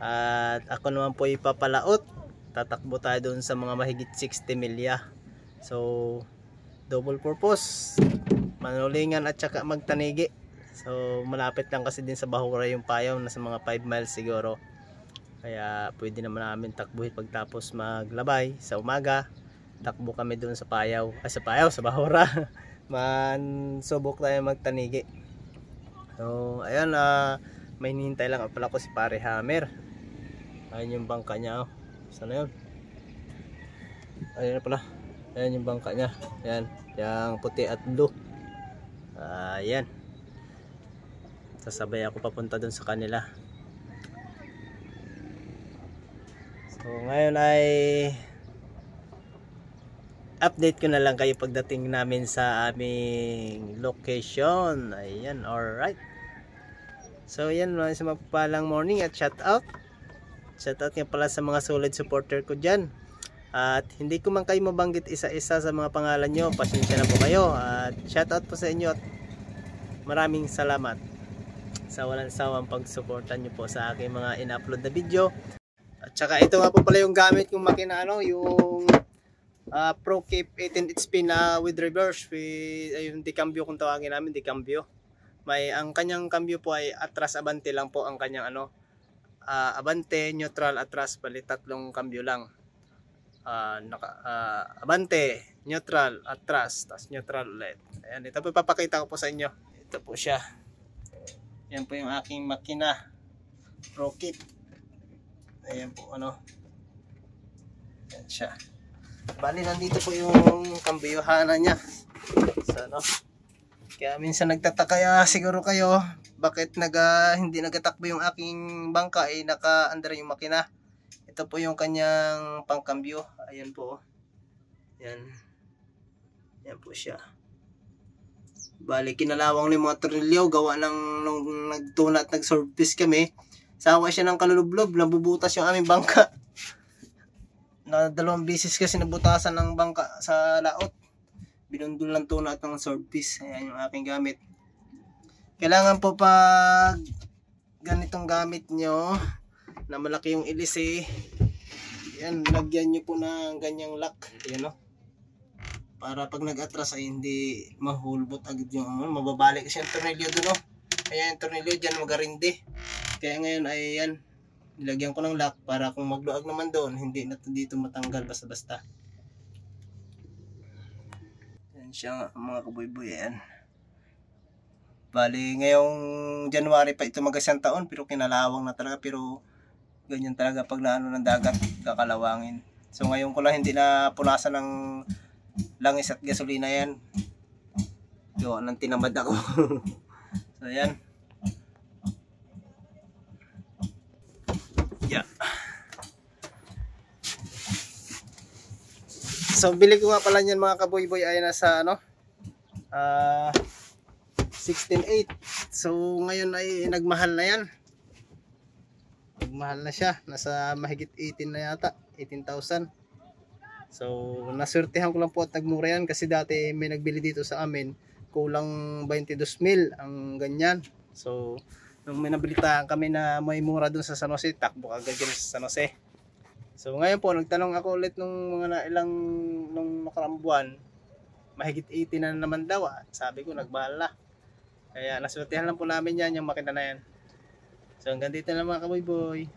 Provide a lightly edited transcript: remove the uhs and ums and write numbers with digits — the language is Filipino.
At ako naman po ipapalaot. Tatakbo tayo doon sa mga mahigit 60 milya. So double purpose, manulingan at saka magtanigi. So malapit lang kasi din sa Bahura yung payaw, nasa mga 5 miles siguro. Kaya pwede naman namin takbuhin pagtapos maglabay sa umaga. Takbo kami doon sa payaw, sa Bahura. Subok tayo magtanigi. So ayan, may hinihintay lang pala ko si Pare Hammer. Ayun yung bangka niya. Sana yun? Ayun na pala. Ayan yung bangka niya. Ayan, yung puti at blue. Ayan. Sasabay ako papunta doon sa kanila. So ngayon ay update ko na lang kayo pagdating namin sa aming location. Ayan, alright. So ayan, sa mapagpalang morning at shout out. Shout out nga pala sa mga solid supporter ko dyan. At hindi ko man kayo mabanggit isa-isa sa mga pangalan nyo. Pasensya na po kayo. At shout out po sa inyo at maraming salamat sa walang sawang pagsuportan nyo po sa aking mga in-upload na video. At saka ito nga po pala yung gamit kong makina, yung Pro Cape 18 HP na with reverse, with yung decambio kung tawagin namin, decambio. Ang kanyang cambio po ay atras abante lang po ang kanyang abante, neutral, atras, bali tatlong cambio lang. Abante, neutral, atras, tas neutral ulit. Ayan, ito po papakita ko po sa inyo. Ito po siya. Yan po yung aking makina, Pro Cape. Ayan po, yan siya. Bali, nandito po yung kambiyohana niya. So, kaya minsan nagtataka siguro kayo bakit hindi nagatakbo yung aking bangka, naka-under yung makina. Ito po yung kanyang pangkambyo. Ayan po. Yan. Yan po siya. Bali, kinalawang ng mga tornilyo. Gawa nung nagtuna at nag-service kami. Sawa siya ng kalulublob. Nabubutas yung aming bangka. Na 2 beses kasi nabutasan ng bangka sa laot. Binundol lang tuna at ng service. Ayan yung aking gamit. Kailangan po pag ganitong gamit nyo na malaki yung ilis yan, lagyan nyo po ng ganyang lock. Ayan, para pag nag-atras ay hindi mahulbot agad yung mababalik kasi yung tornilyo doon. Ayan yung tornilyo dyan magarindi. Kaya ngayon ay yan, nilagyan ko ng lock para kung magluag naman doon, hindi na dito matanggal basta-basta. Yan siya mga kaboy-boy. Ayan. Bali, ngayong January pa ito mag-isang taon, pero kinalawang na talaga. Pero ganyan talaga pag naano ng dagat, kakalawangin. So ngayon ko lang hindi na punasan ng langis at gasolina yan. Gawa ng tinamad ako. So yan. Yeah. So bili ko nga pala niyan mga kaboy-boy ay nasa 16.8. So ngayon ay nagmahal na yan. Nagmahal na siya. Nasa mahigit 18 na yata. 18,000. So nasurtihan ko lang po at nagmura yan kasi dati may nagbili dito sa amin. Kulang 22,000 ang ganyan. So nung may nabilitaan kami na may mura dun sa San Jose, takbo agad yan sa San Jose. So ngayon po nagtanong ako ulit nung nung nakarang buwan, mahigit 80 na naman daw. Sabi ko nagmahal na. Kaya nasurtihan lang po namin yan, yung makina na yan. So hanggang dito na mga kaboy-boy.